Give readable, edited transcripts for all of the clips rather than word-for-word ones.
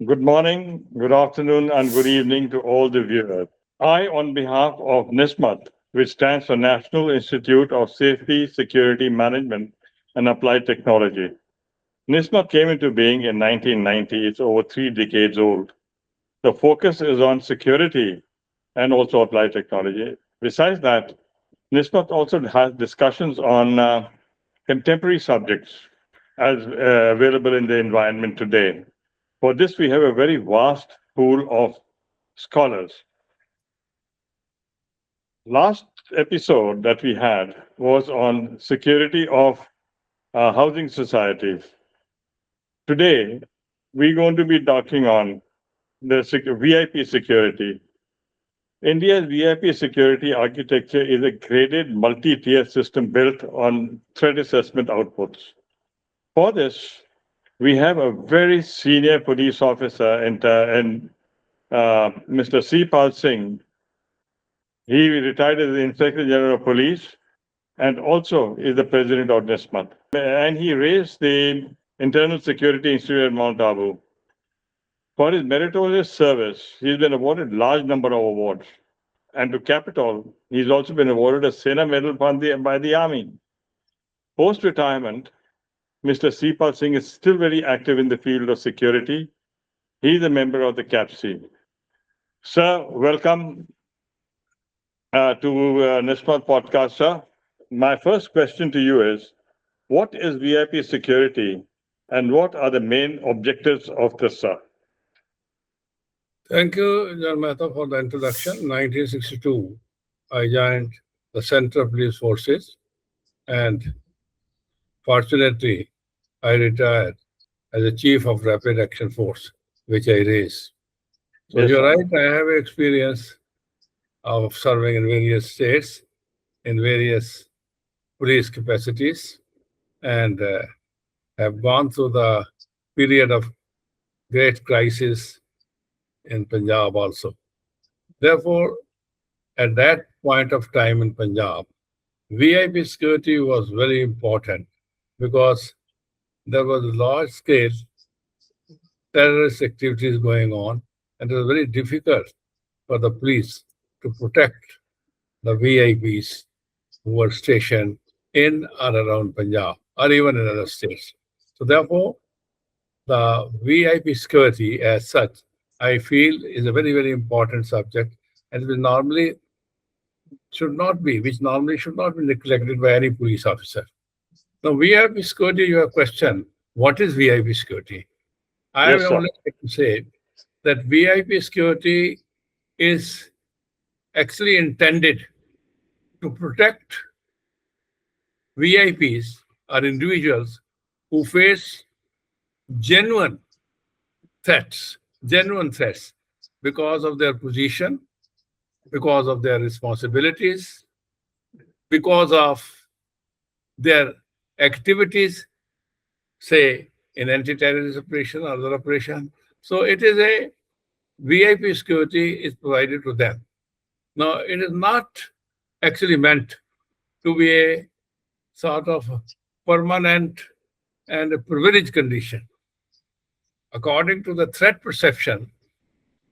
Good morning, good afternoon, and good evening to all the viewers. I, on behalf of NISSMAT, which stands for National Institute of Safety, Security Management and Applied Technology. NISSMAT came into being in 1990. It's over 3 decades old. The focus is on security and also applied technology. Besides that, NISSMAT also has discussions on contemporary subjects as available in the environment today. For this, we have a very vast pool of scholars. Last episode that we had was on security of housing societies. Today, we're going to be talking on the VIP security. India's VIP security architecture is a graded multi-tier system built on threat assessment outputs. For this, we have a very senior police officer in Mr. C. Pal Singh. He retired as the Inspector General of Police and also is the president of NISSMAT. And he raised the Internal Security Institute at Mount Abu. For his meritorious service, he's been awarded large number of awards. And to capital, he's also been awarded a Sena Medal by the Army. Post-retirement, Mr. Sipal Singh is still very active in the field of security. He's a member of the CAPC. Sir, welcome to NISSMAT podcast, sir. My first question to you is, what is VIP security and what are the main objectives of this, sir? Thank you, John Mehta, for the introduction. 1962, I joined the Central Police Forces, and fortunately, I retired as a Chief of Rapid Action Force, which I raised. So Yes, you're sir. right, I have experience of serving in various states, in various police capacities, and have gone through the period of great crisis in Punjab also. Therefore, at that point of time in Punjab, VIP security was very important because there was large scale terrorist activities going on, and it was very difficult for the police to protect the VIPs who were stationed in or around Punjab or even in other states. So therefore, the VIP security as such, I feel, is a very, very important subject, and which normally should not be neglected by any police officer. Now, VIP security, your question, what is VIP security? I Yes, would sir. only like to say that VIP security is actually intended to protect VIPs or individuals who face genuine genuine threats because of their position, because of their responsibilities, because of their activities, say in anti-terrorist operation or other operation. So it is a VIP security is provided to them. Now, it is not actually meant to be a sort of permanent and a privileged condition. According to the threat perception,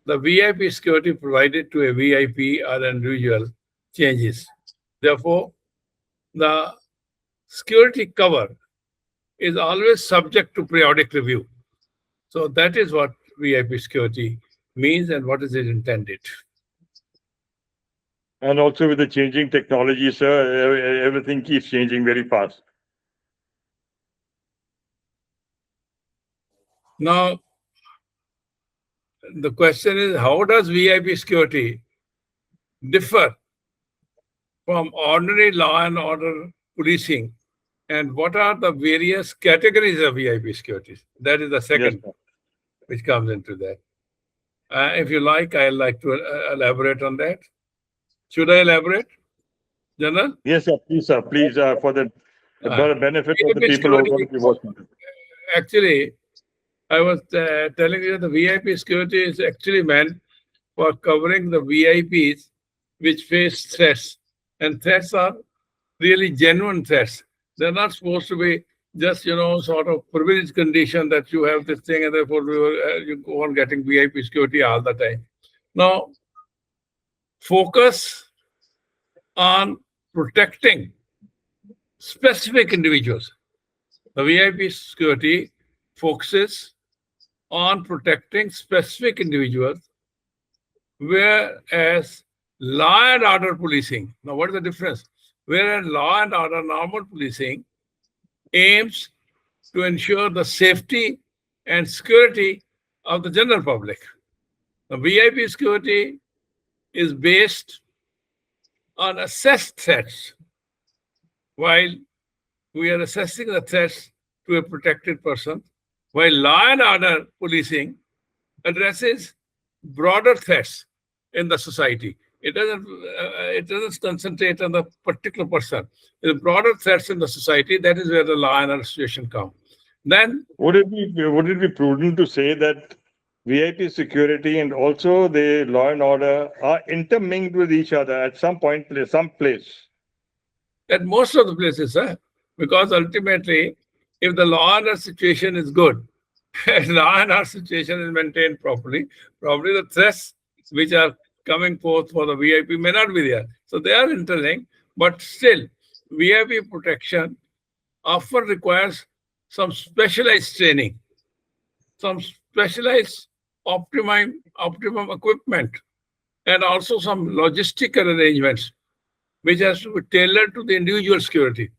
the VIP security provided to a VIP or an individual changes. Therefore, the security cover is always subject to periodic review. So that is what VIP security means and what is it intended. And also with the changing technology, sir, everything keeps changing very fast. Now, the question is, how does VIP security differ from ordinary law and order policing, and what are the various categories of VIP securities? That is the Yes, second sir. which comes into that. If you like, I'd like to elaborate on that. Should I elaborate, General? Yes, sir. Please, sir. Please, for the Uh, benefit of the VIP people who are going security, to be watching. actually, I was telling you the VIP security is actually meant for covering the VIPs which face threats. And threats are really genuine threats. They're not supposed to be just sort of privileged condition that you have this thing, and therefore you go on getting VIP security all the time. Now, focus on protecting specific individuals. The VIP security focuses on protecting specific individuals, whereas law and order policing, now what is the difference? Whereas law and order normal policing aims to ensure the safety and security of the general public. The VIP security is based on assessed threats, while we are assessing the threats to a protected person, while law and order policing addresses broader threats in the society. It doesn't concentrate on the particular person. The broader threats in the society, that is where the law and order situation come. Then would it be prudent to say that VIP security and also the law and order are intermingled with each other at some point, some place? at most of the places, because ultimately, if the law and order situation is good, and law and order situation is maintained properly, probably the threats which are coming forth for the VIP may not be there. So they are interlinked, but still, VIP protection often requires some specialized training, some specialized optimum equipment, and also some logistical arrangements which has to be tailored to the individual security.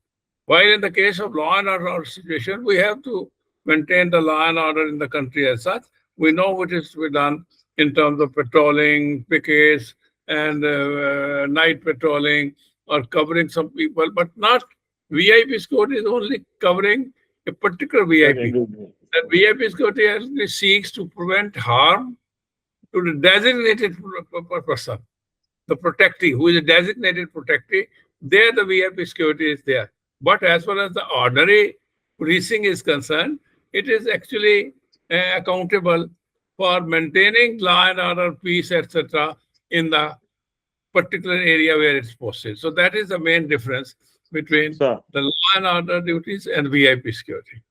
While in the case of law and order situation, we have to maintain the law and order in the country as such. We know what is to be done in terms of patrolling, pickets, and night patrolling or covering some people, but not VIP security is only covering a particular VIP. That VIP security actually seeks to prevent harm to the designated person, the protectee, who is a designated protectee. There, the VIP security is there. But as far as the ordinary policing is concerned, it is actually accountable for maintaining law and order, peace, etc., in the particular area where it's posted. So that is the main difference between Sir, the law and order duties and VIP security.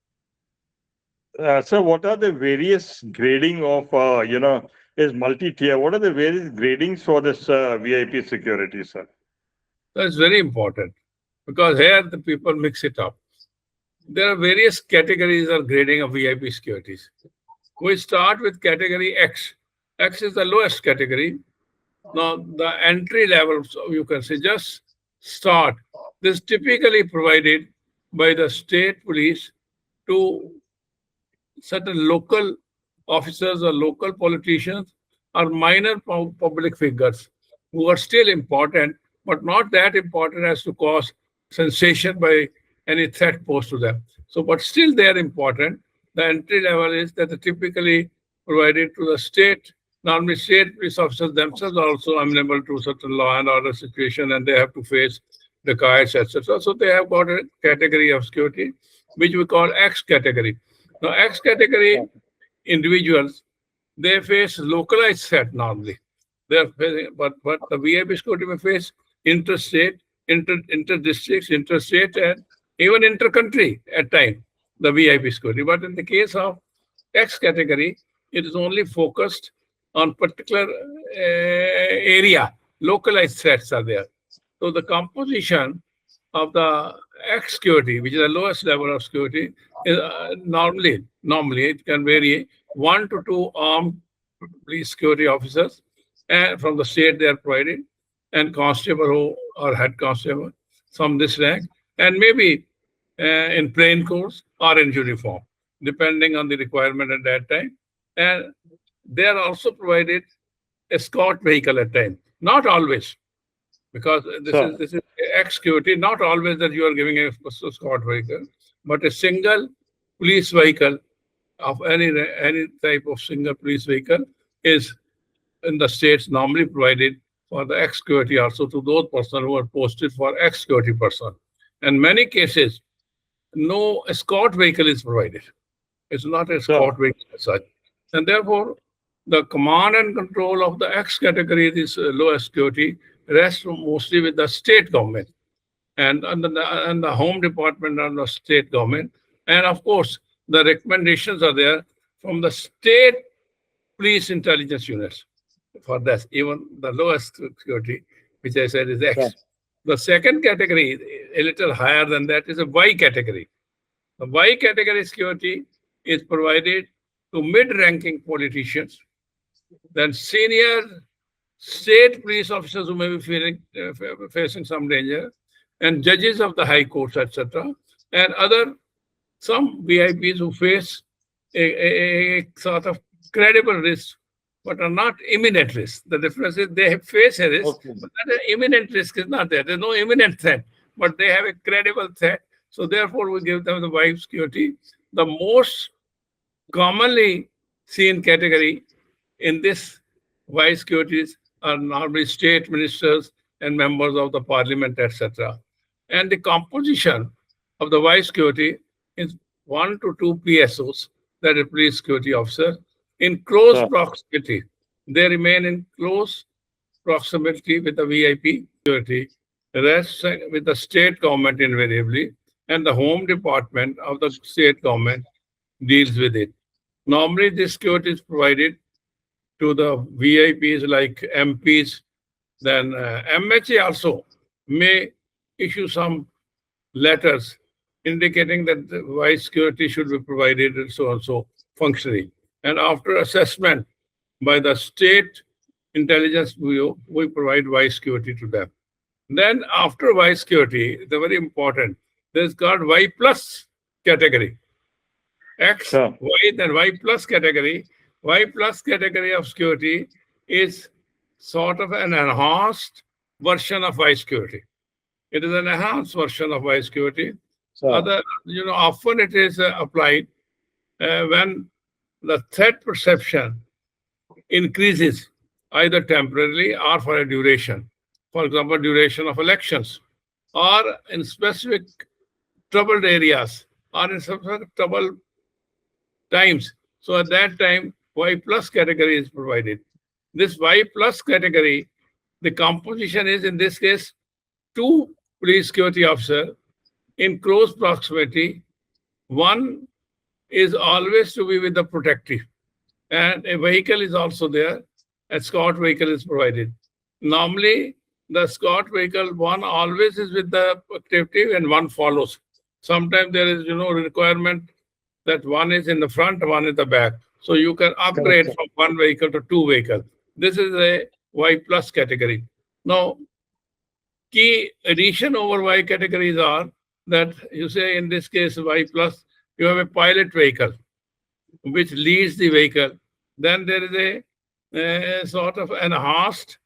so what are the various grading of, is multi-tier? What are the various gradings for this VIP security, sir? That's very important because here the people mix it up. There are various categories of grading of VIP securities. We start with category X. X is the lowest category. Now, the entry level, so you can say just start. This is typically provided by the state police to certain local officers or local politicians or minor public figures who are still important, but not that important as to cause sensation by any threat posed to them. So, but still they are important. The entry level is that are typically provided to the state. Normally, state police officers themselves are also amenable to certain law and order situation, and they have to face the dacoits, etc. So they have got a category of security, which we call X category. Now, X category individuals, they face localized threat normally. They're facing, but the VIP security may face interstate, inter-districts, interstate, and even inter-country at times, the VIP security. But in the case of X category, it is only focused on particular area. Localized threats are there. So the composition of the X security, which is the lowest level of security, is normally it can vary 1 to 2 armed police security officers, and from the state they are provided, and constable who or head constable, some this rank, and maybe in plain clothes or in uniform, depending on the requirement at that time. And they are also provided escort vehicle at times. Not always, because Sir, this is X security. Not always that you are giving a escort vehicle, but a single police vehicle of any type of single police vehicle is in the states normally provided for the X security also to those persons who are posted for X security person. In many cases, no escort vehicle is provided. It's not an sir, escort vehicle as such. And therefore, the command and control of the X category, this lowest security, rests mostly with the state government and the Home Department and the state government. And of course, the recommendations are there from the state police intelligence units for this, even the lowest security, which I said is Sure. X. The second category, a little higher than that, is a Y category. The Y category security is provided to mid-ranking politicians, then senior state police officers who may be facing some danger, and judges of the high courts, etc., and other some VIPs who face a sort of credible risk, but are not imminent risk. The difference is they face a risk, Okay. but that imminent risk is not there. There's no imminent threat, but they have a credible threat. So therefore, we give them the wide security. The most commonly seen category in this wide securities are normally state ministers and members of the parliament, etc. And the composition of the vice security is 1 to 2 PSOs, that is police security officer, in close Sure. proximity. They remain in close proximity with the VIP security, rest with the state government invariably, and the home department of the state government deals with it. Normally, this security is provided to the VIPs like MPs. Then MHA also may issue some letters indicating that the vice security should be provided and so on so functioning. And after assessment by the state intelligence bureau, we provide vice security to them. Then after vice security, the very important, there's called Y plus category. X, Sure. Y, then Y plus category. Y plus category of security is sort of an enhanced version of Y security. It is an enhanced version of Y security. Sure. Often it is applied when the threat perception increases either temporarily or for a duration. For example, duration of elections, or in specific troubled areas, or in some sort of troubled times. So at that time, Y plus category is provided. This Y plus category, the composition is in this case 2 police security officer in close proximity. One is always to be with the protective, and a vehicle is also there. A escort vehicle is provided. Normally, the escort vehicle, one always is with the protective and one follows. Sometimes there is, requirement that one is in the front, one in the back. So you can upgrade Correct. from one vehicle to 2 vehicles. This is a Y plus category. Now, key addition over Y categories are that you say in this case Y plus, you have a pilot vehicle which leads the vehicle. Then there is a sort of enhanced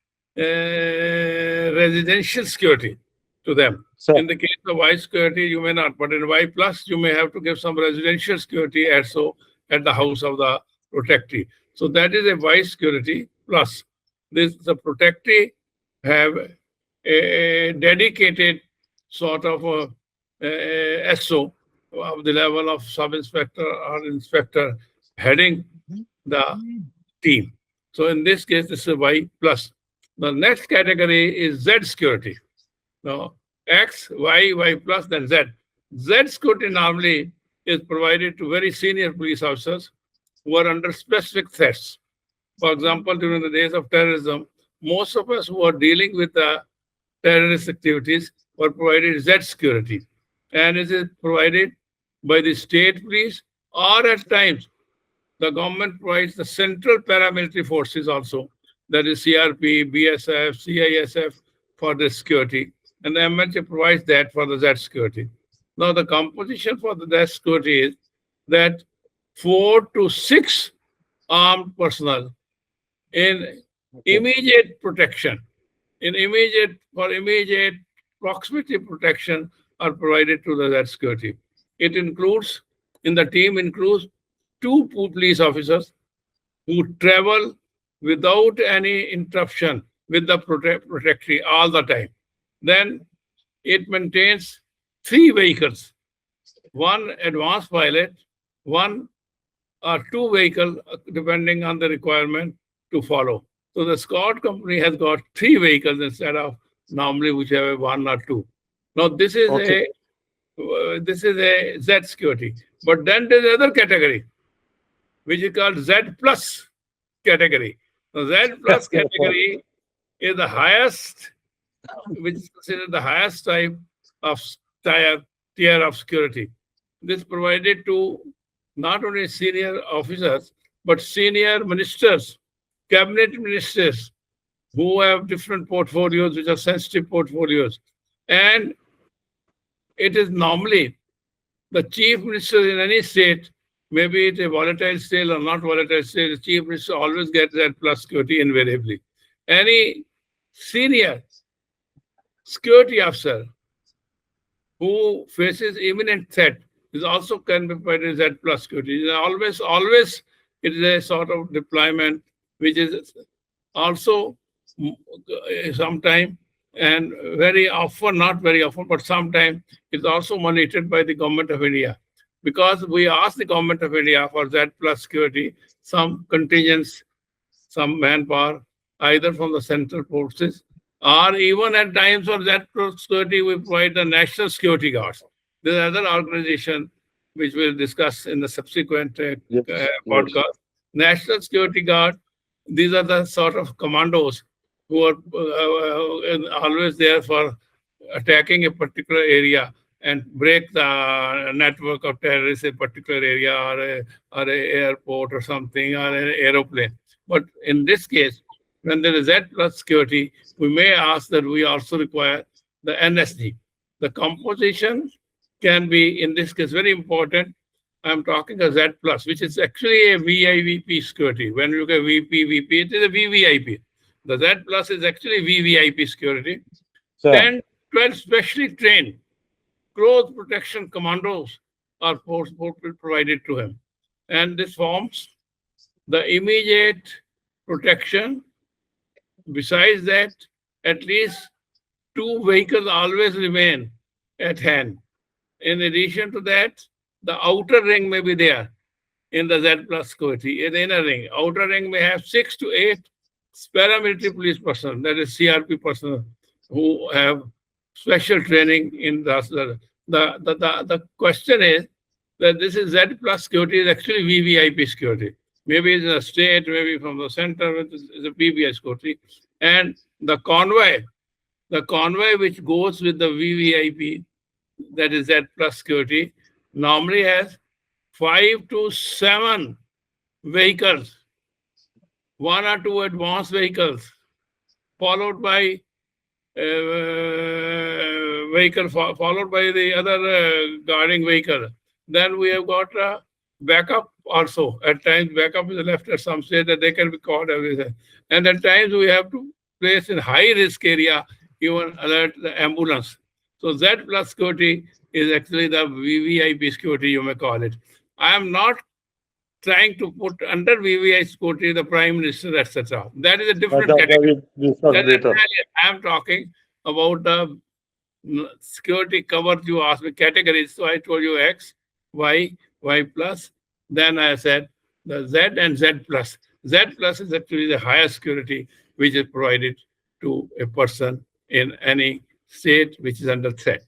residential security to them. Sure. In the case of Y security, you may not, but in Y plus, you may have to give some residential security also at the house of the protectee. So that is a Y security plus. The protectee have a dedicated sort of SO of the level of sub-inspector or inspector heading the team. So in this case, this is Y plus. The next category is Z security. Now, X, Y plus, then Z. Z security normally is provided to very senior police officers who are under specific threats. For example, during the days of terrorism, most of us who are dealing with the terrorist activities were provided Z security. And it is provided by the state police, or at times the government provides the central paramilitary forces also, that is CRP, BSF, CISF for the security, and the MHA provides that for the Z security. Now the composition for the Z security is that 4 to 6 armed personnel in immediate protection, for immediate proximity protection are provided to the Z security. It includes, in the team includes 2 police officers who travel without any interruption with the protectee all the time. Then it maintains 3 vehicles, 1 advanced pilot, 1 or 2 vehicles, depending on the requirement to follow. So the escort company has got 3 vehicles instead of normally which have 1 or 2. Now this is Okay. This is a Z security. But then there's another category, which is called Z plus category. The Z plus category is the highest, which is considered the highest type of tier of security. This provided to not only senior officers, but senior ministers, cabinet ministers who have different portfolios, which are sensitive portfolios. And it is normally the chief minister in any state, maybe it's a volatile state or not volatile state, the chief minister always gets that plus security invariably. Any senior security officer who faces imminent threat is also can be provided Z plus security. Always, it is a sort of deployment which is also sometime and very often, not very often, but sometimes it's also monitored by the government of India. Because we ask the government of India for Z plus security, some contingents, some manpower, either from the central forces or even at times for Z plus security, we provide the national security guards. There's another organization which we'll discuss in the subsequent Yes, yes. podcast. National Security Guard, these are the sort of commandos who are always there for attacking a particular area and break the network of terrorists in a particular area or a airport or something or an aeroplane. But in this case, when there is Z plus security, we may ask that we also require the NSG. The composition can be, in this case, very important. I'm talking a Z plus, which is actually a VIVP security. When you look at VP, it is a VVIP. The Z plus is actually VVIP security. Sir, 10, 12 specially trained close protection commandos are provided to him. And this forms the immediate protection. Besides that, at least 2 vehicles always remain at hand. In addition to that, the outer ring may be there in the Z plus security. In the inner ring, outer ring may have 6 to 8 paramilitary police personnel, that is CRP personnel, who have special training in the question is that this is Z plus security is actually VVIP security. Maybe it's a state, maybe from the center, it's a VVIP security. And the convoy which goes with the VVIP, that is Z plus security, normally has 5 to 7 vehicles, 1 or 2 advanced vehicles, followed by followed by the other guarding vehicle. Then we have got a backup also. At times, backup is left at some stage that they can be caught everything. And at times, we have to place in high risk area, even alert the ambulance. So Z plus security is actually the VVIP security, you may call it. I am not trying to put under VVIP security the Prime Minister, etc. That is a different category. I am talking about the security cover you asked me categories. So I told you X, Y, Y plus. Then I said the Z and Z plus. Z plus is actually the highest security which is provided to a person in any state which is under threat.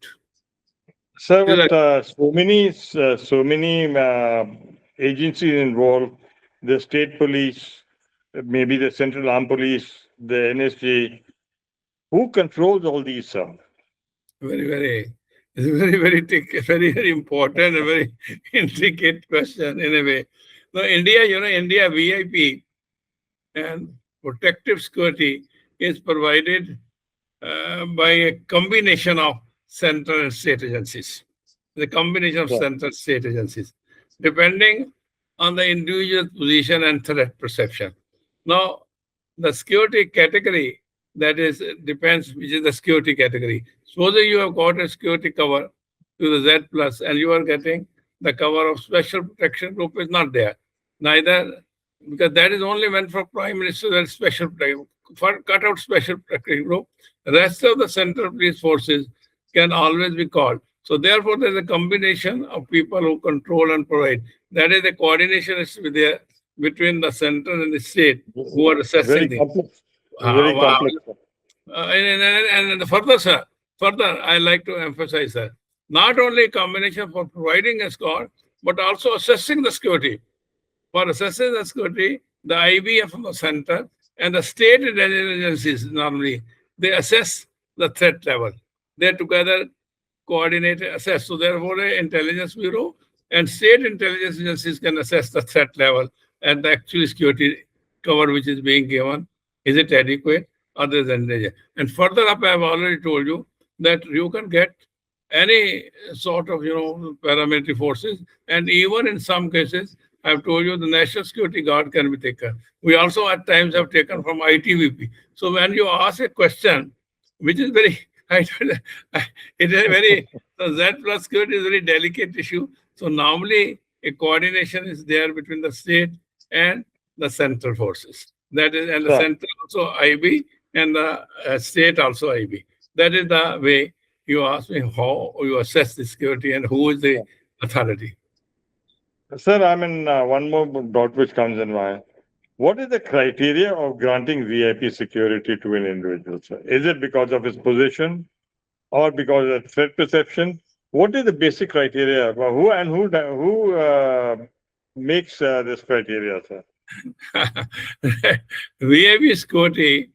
Sir, with so many agencies involved, the state police, maybe the Central Armed Police, the NSG, who controls all these, sir? It's very important and very intricate question in a way. Now, India VIP and protective security is provided by a combination of central and state agencies. The combination of central state agencies, depending on the individual position and threat perception. Now, the security category, that is, depends which is the security category. Supposing you have got a security cover to the Z plus and you are getting the cover of special protection group is not there. Neither, because that is only meant for Prime Minister and special protection. For cut out special protection group, the rest of the central police forces can always be called. So therefore, there's a combination of people who control and provide. That is, the coordination is there between the central and the state who are assessing things. Very complex. And further, sir, I like to emphasize that not only a combination for providing a score, but also assessing the security. For assessing the security, the IB from the center and the state intelligence agencies normally they assess the threat level. They together coordinate assess. So therefore, a intelligence bureau and state intelligence agencies can assess the threat level and the actual security cover which is being given. Is it adequate or there is any danger? And further up, I have already told you that you can get any sort of paramilitary forces, and even in some cases, I've told you the National Security Guard can be taken. We also at times have taken from ITVP. So when you ask a question, which is very, I don't, it is very, the Z plus security is a very delicate issue. So normally a coordination is there between the state and the central forces. That is, and the Sir, central also IB and the state also IB. That is the way you ask me how you assess the security and who is the authority. sir, I mean, one more doubt which comes in mind. What is the criteria of granting VIP security to an individual, sir? Is it because of his position or because of threat perception? What is the basic criteria? Well, who makes this criteria, sir? VIP security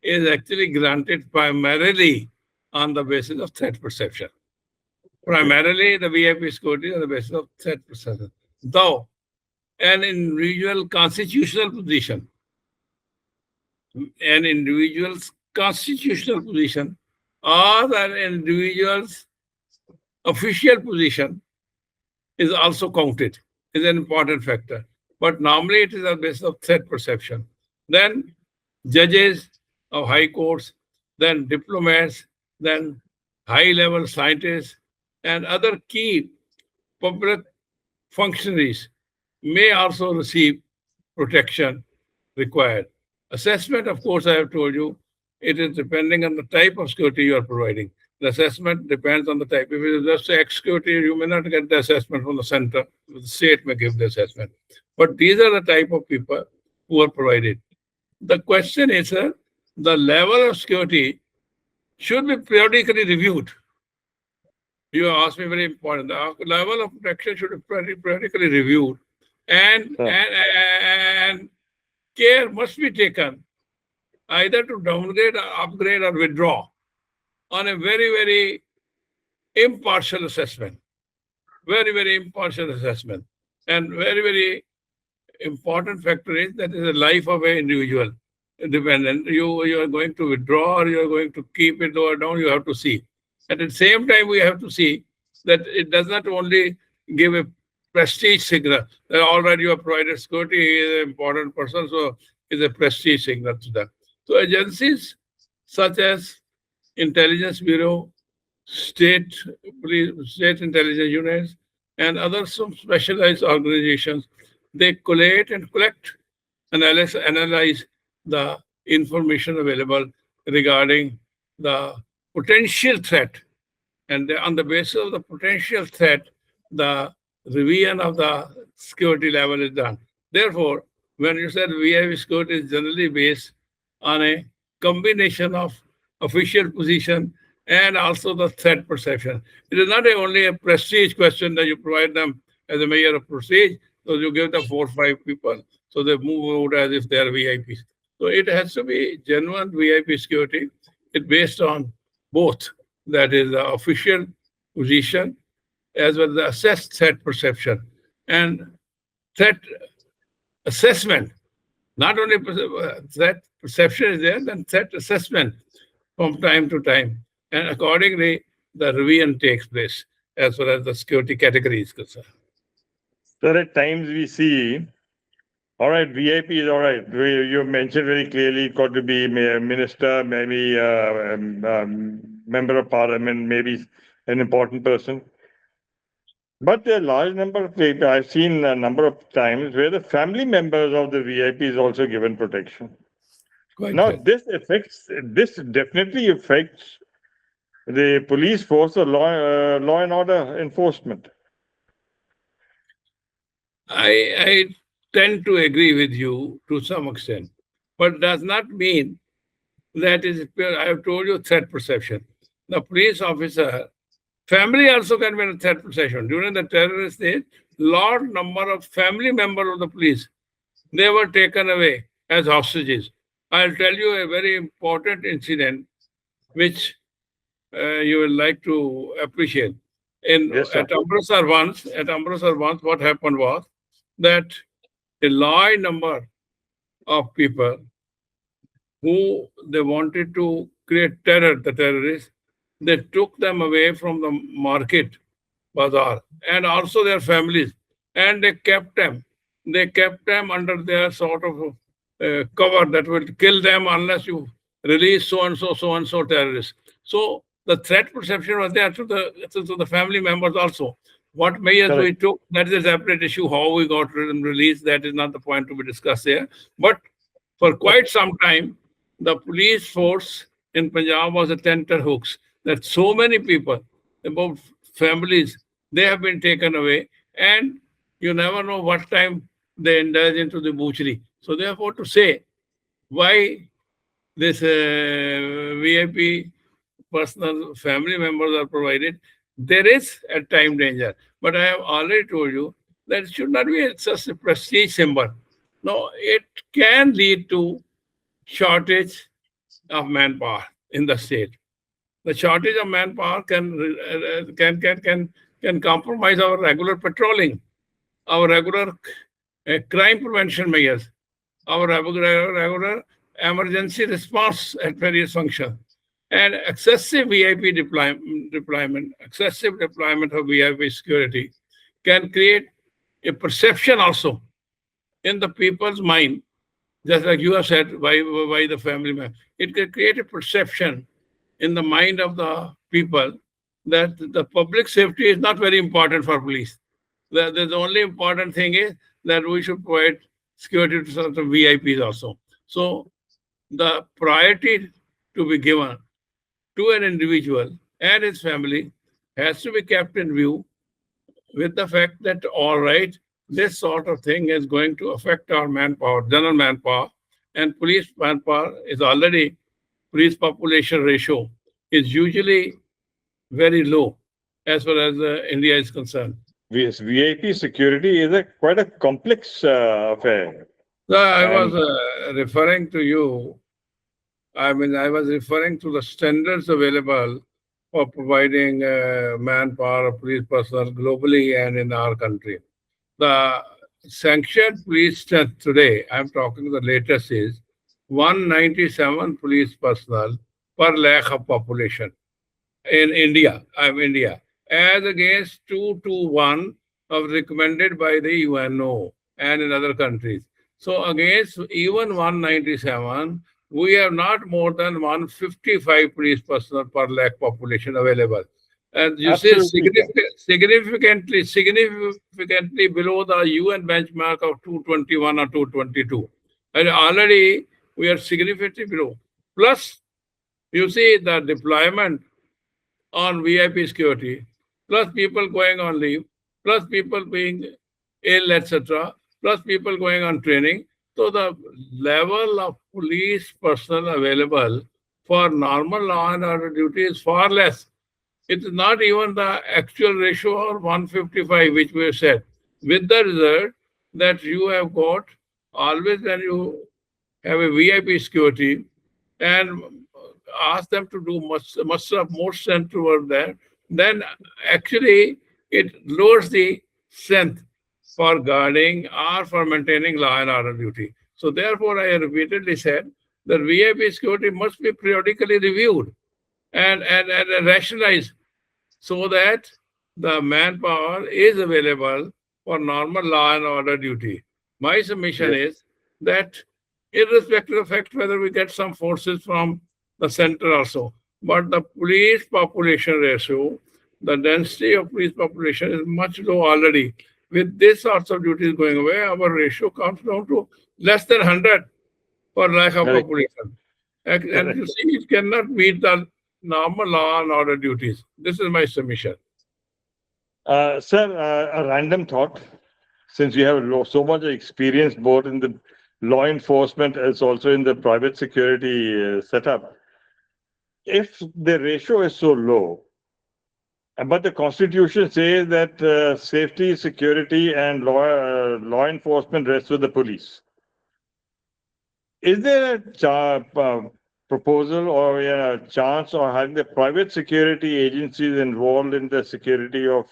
is actually granted primarily on the basis of threat perception. Okay. Primarily, the VIP security on the basis of threat perception. Though an individual constitutional position, an individual's constitutional position, or an individual's official position is also counted, is an important factor. But normally it is on basis of threat perception. Then judges of high courts, then diplomats, then high-level scientists, and other key public functionaries may also receive protection required. Assessment, of course, I have told you, it is depending on the type of security you are providing. The assessment depends on the type. If it is just X security, you may not get the assessment from the center. The state may give the assessment. But these are the type of people who are provided. The question is, sir, the level of security should be periodically reviewed. You asked me very important. The level of protection should be periodically reviewed, and Sir, and and care must be taken either to downgrade or upgrade or withdraw on a very, very impartial assessment. Very, very impartial assessment. And very, very important factor is that is the life of an individual dependent. You are going to withdraw or you are going to keep it or down, you have to see. At the same time, we have to see that it does not only give a prestige signal that all right, you have provided security, he is an important person, so it's a prestige signal to them. So agencies such as Intelligence Bureau, state police, state intelligence units, and other some specialized organizations, they collate and collect, analyze the information available regarding the potential threat. And on the basis of the potential threat, the revision of the security level is done. Therefore, when you said VIV security is generally based on a combination of official position and also the threat perception. It is not only a prestige question that you provide them as a measure of prestige, so you give them 4 or 5 people, so they move out as if they are VIPs. So it has to be genuine VIP security. It's based on both, that is the official position as well as the assessed threat perception and threat assessment. Not only threat perception is there, then threat assessment from time to time. And accordingly, the revision takes place as far as the security category is concerned. sir, at times we see, all right, VIP is all right. You mentioned very clearly it got to be a minister, maybe member of parliament, maybe an important person. But there are a large number of people, I've seen a number of times where the family members of the VIP is also given protection. Quite Now, well. this definitely affects the police force or law and order enforcement. I tend to agree with you to some extent, but does not mean that is pure. I have told you threat perception. The police officer Family also can be in a threat perception. During the terrorist days, large number of family members of the police, they were taken away as hostages. I'll tell you a very important incident which you will like to appreciate. In Yes, sir. At Amritsar once, what happened was that a large number of people who they wanted to create terror, the terrorists, they took them away from the market, bazaar, and also their families, and they kept them. They kept them under their sort of cover that will kill them unless you release so and so terrorists. So the threat perception was there to the family members also. What measures we Correct. took, that is a separate issue. How we got them released, that is not the point to be discussed here. But for But quite some time, the police force in Punjab was a tenterhooks that so many people, about families, they have been taken away, and you never know what time they indulge into the butchery. So, therefore, to say why this VIP personal family members are provided, there is a time danger. But I have already told you that it should not be just a prestige symbol. No, it can lead to shortage of manpower in the state. The shortage of manpower can compromise our regular patrolling, our regular crime prevention measures, our regular emergency response at various functions, and excessive VIP excessive deployment of VIP security can create a perception also in the people's mind, just like you have said, why the family man. It can create a perception in the mind of the people that the public safety is not very important for police. The only important thing is that we should provide security to certain VIPs also. So the priority to be given to an individual and his family has to be kept in view with the fact that, all right, this sort of thing is going to affect our manpower, general manpower, and police manpower is already, police population ratio is usually very low as far as India is concerned. VIP security is a quite a complex affair. So I was And referring to you, I was referring to the standards available for providing manpower, police personnel globally and in our country. The sanctioned police strength today, I'm talking the latest, is 197 police personnel per lakh of population in India. India, as against 2 to 1 of recommended by the UNO and in other countries. So against even 197, we have not more than 155 police personnel per lakh population available. And you see, absolutely, sir. significantly below the UN benchmark of 221 or 222. And already we are significantly below. Plus, you see the deployment on VIP security, plus people going on leave, plus people being ill, etc., plus people going on training. So the level of police personnel available for normal law and order duty is far less. It is not even the actual ratio of 155, which we have said, with the result that you have got always when you have a VIP security and ask them to do much of more strength toward that, then actually it lowers the strength for guarding or for maintaining law and order duty. So therefore, I repeatedly said that VIP security must be periodically reviewed and rationalized so that the manpower is available for normal law and order duty. My submission Yes, is that irrespective of the fact whether we get some forces from the center also, but the police population ratio, the density of police population is much low already. With this sorts of duties going away, our ratio comes down to less than 100 per lakh of correct, population. And correct. you see, it cannot meet the normal law and order duties. This is my submission. Sir, a random thought. Since you have so much experience both in the law enforcement as also in the private security setup, if the ratio is so low, But the Constitution says that safety, security, and law enforcement rests with the police. Is there a proposal or a chance of having the private security agencies involved in the security of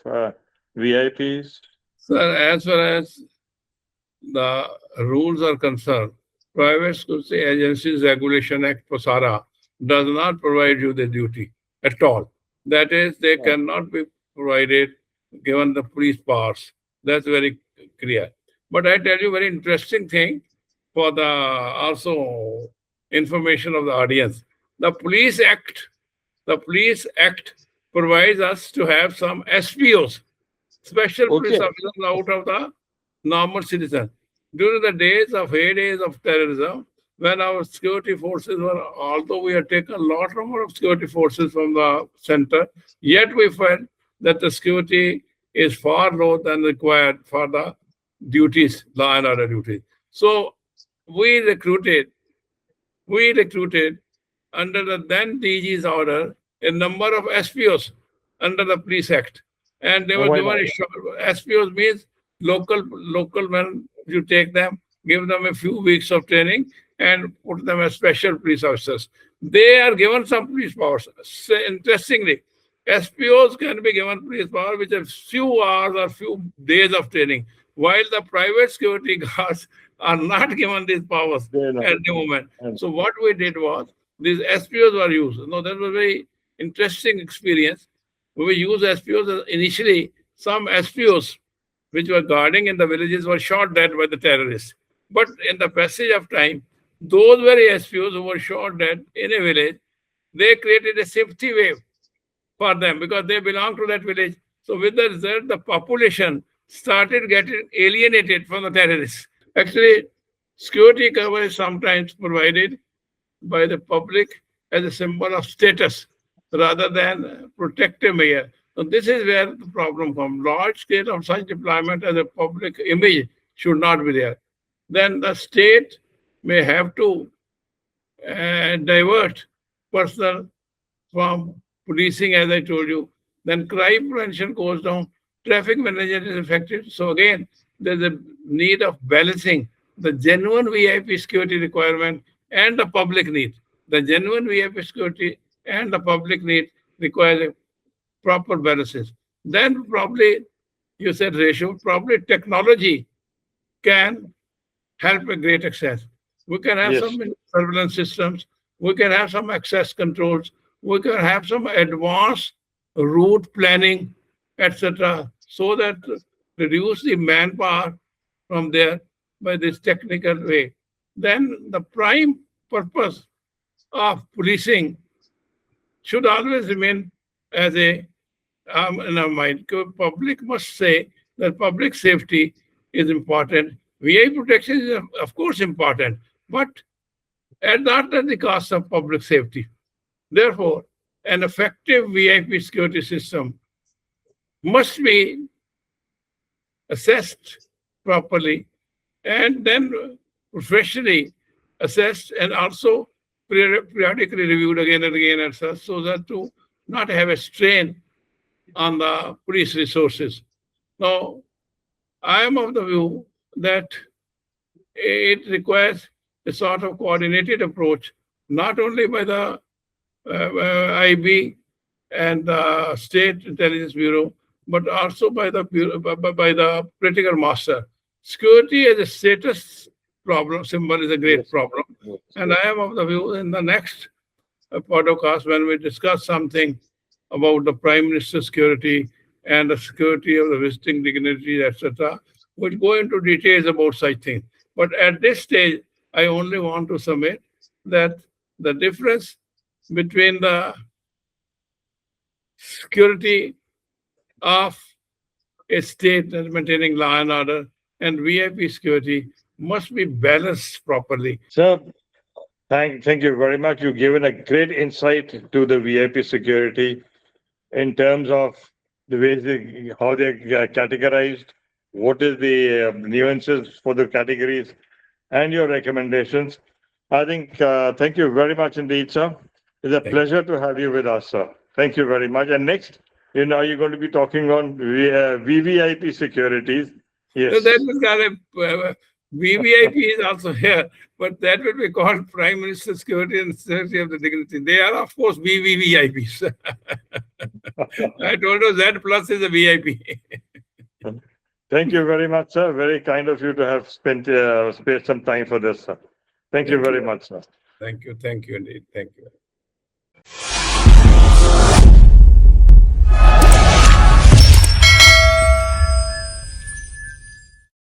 VIPs? Sir, as far as the rules are concerned, Private Security Agencies Regulation Act POSARA does not provide you the duty at all. That is, they Yeah. cannot be provided given the police powers. That's very clear. But I tell you very interesting thing for the also information of the audience. The Police Act provides us to have some SPOs, special police Okay. officers out of the normal citizen. During the days of heydays of terrorism, when our security forces were, although we had taken a lot number of security forces from the center, yet we felt that the security is far lower than required for the duties, law and order duties. So we recruited we recruited under the then DG's order a number of SPOs under the Police Act. And they Oh were my given God. a short, SPOs means local men, you take them, give them a few weeks of training and put them as special police officers. They are given some police powers. Interestingly, SPOs can be given police power which have few hours or few days of training, while the private security guards are not given these powers They're not. at the moment. And So what we did was these SPOs were used. No, that was a very interesting experience. We used SPOs initially. Some SPOs which were guarding in the villages were shot dead by the terrorists. But in the passage of time, those very SPOs who were shot dead in a village, they created a sympathy wave for them because they belong to that village. So with the result, the population started getting alienated from the terrorists. Actually, security cover is sometimes provided by the public as a symbol of status rather than protective measure. So this is where the problem comes. Large scale of such deployment as a public image should not be there. Then the state may have to divert personnel from policing, as I told you. Then crime prevention goes down, traffic management is affected. So again, there's a need of balancing the genuine VIP security requirement and the public need. The genuine VIP security and the public need require a proper balances. Then probably you said ratio, probably technology can help a great extent. We can have yes, some surveillance systems, we can have some access controls, we can have some advanced route planning, etc., so that reduce the manpower from there by this technical way. Then the prime purpose of policing should always remain as a in our mind. Public must say that public safety is important. VI protection is, of course, important, but not at the cost of public safety. Therefore, an effective VIP security system must be assessed properly and then professionally assessed and also periodically reviewed again and again and such so that to not have a strain on the police resources. Now, I am of the view that it requires a sort of coordinated approach, not only by the IB and the State Intelligence Bureau, but also by the by the political master. Security as a status problem symbol is a great yes, problem, yes, and yes. I am of the view in the next podcast when we discuss something about the Prime Minister's security and the security of the visiting dignitaries, etc. We'll go into details about such things. But at this stage, I only want to submit that the difference between the security of a state and maintaining law and order and VIP security must be balanced properly. So thank you very much. You've given a great insight to the VIP security in terms of the ways how they're categorized, what is the nuances for the categories, and your recommendations. I think, thank you very much indeed, sir. It's a Thank pleasure to have you with us, sir. Thank you very much. And next, are you going to be talking on VVIP securities? So Yes. that is called VVIP is also here, but that will be called Prime Minister Security and Security of the Dignity. They are, of course, VVVIPs. I told you Z plus is a VIP. Thank you very much, sir. Very kind of you to have spent some time for this, sir. Thank you very much, sir. Thank you indeed. Thank you.